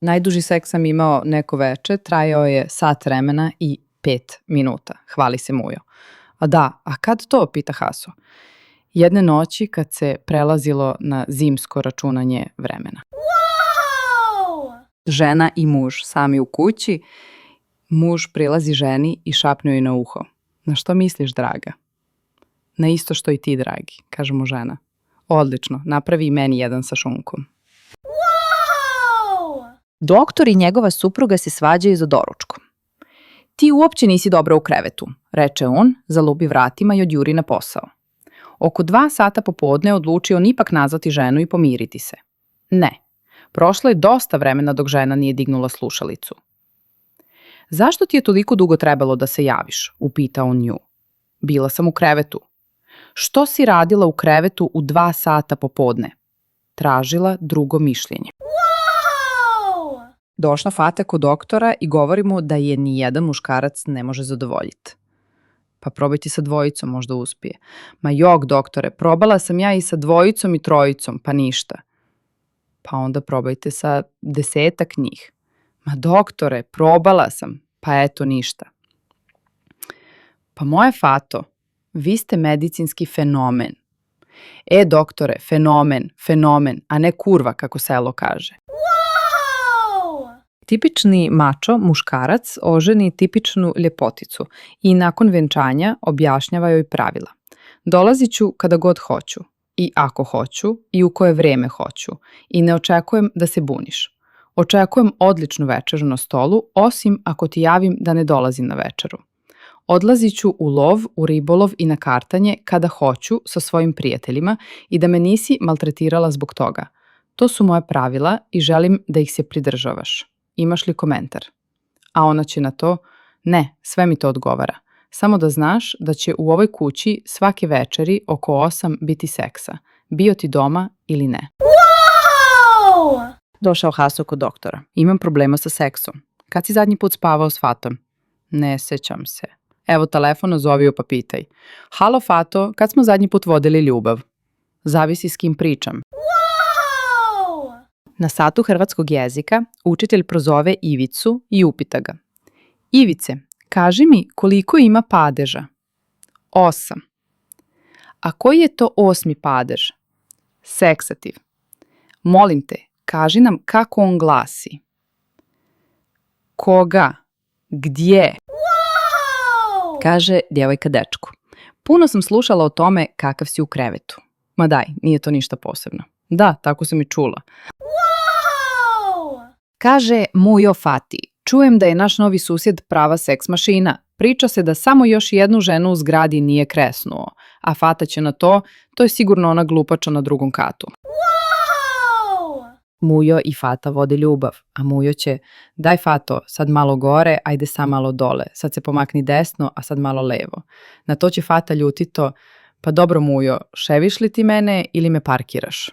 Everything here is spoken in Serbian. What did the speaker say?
Najduži seks sam imao neko veče, trajao je sat vremena i 5 minuta, hvali se Mujo. A kad to, pita Haso. Jedne noći kad se prelazilo na zimsko računanje vremena. Žena i muž sami u kući, muž prilazi ženi i šapne joj na uho. Na što misliš, draga? Na isto što i ti, dragi, kaže mu žena. Odlično, napravi i meni jedan sa šunkom. Doktor i njegova supruga se svađaju za doručkom. Ti uopće nisi dobra u krevetu, reče on, zalubi vratima i odjuri na posao. Oko 2 sata popodne odlučio on ipak nazvati ženu i pomiriti se. Ne, prošlo je dosta vremena dok žena nije dignula slušalicu. Zašto ti je toliko dugo trebalo da se javiš, upitao on nju. Bila sam u krevetu. Što si radila u krevetu u 2 sata popodne? Tražila drugo mišljenje. Došla Fata kod doktora i govori mu da je nijedan muškarac ne može zadovoljiti. Pa probajte sa 2, možda uspije. Ma jok, doktore, probala sam ja i sa 2 i 3, pa ništa. Pa onda probajte sa 10 njih. Ma doktore, probala sam, pa eto ništa. Pa moje Fato, vi ste medicinski fenomen. Doktore, fenomen, a ne kurva, kako selo kaže. Tipični mačo, muškarac, oženi tipičnu ljepoticu i nakon venčanja objašnjava joj pravila. Dolazit ću kada god hoću, i ako hoću, i u koje vrijeme hoću, i ne očekujem da se buniš. Očekujem odličnu večeru na stolu, osim ako ti javim da ne dolazim na večeru. Odlazit ću u lov, u ribolov i na kartanje kada hoću sa svojim prijateljima i da me nisi maltretirala zbog toga. To su moja pravila i želim da ih se pridržavaš. Imaš li komentar? A ona će na to, ne, sve mi to odgovara. Samo da znaš da će u ovoj kući svake večeri oko 8 biti seksa. Bio ti doma ili ne. Došao Haso kod doktora. Imam problema sa seksom. Kad si zadnji put spavao s Fatom? Ne sećam se. Evo telefon, zovio pa pitaj. Halo Fato, kad smo zadnji put vodili ljubav? Zavisi s kim pričam. Na satu hrvatskog jezika učitelj prozove Ivicu i upita ga. Ivice, kaži mi koliko ima padeža? 8. A koji je to 8. padež? Seksativ. Molim te, kaži nam kako on glasi. Koga? Gdje? Kaže djevojka dečku. Puno sam slušala o tome kakav si u krevetu. Ma daj, nije to ništa posebno. Da, tako sam i čula. Kaže Mujo Fati, čujem da je naš novi susjed prava seks mašina. Priča se da samo još jednu ženu u zgradi nije kresnuo. A Fata će na to je sigurno ona glupača na 2. katu. Mujo i Fata vode ljubav, a Mujo će, daj Fato, sad malo gore, ajde sam malo dole, sad se pomakni desno, a sad malo levo. Na to će Fata ljutito, pa dobro Mujo, ševiš li ti mene ili me parkiraš?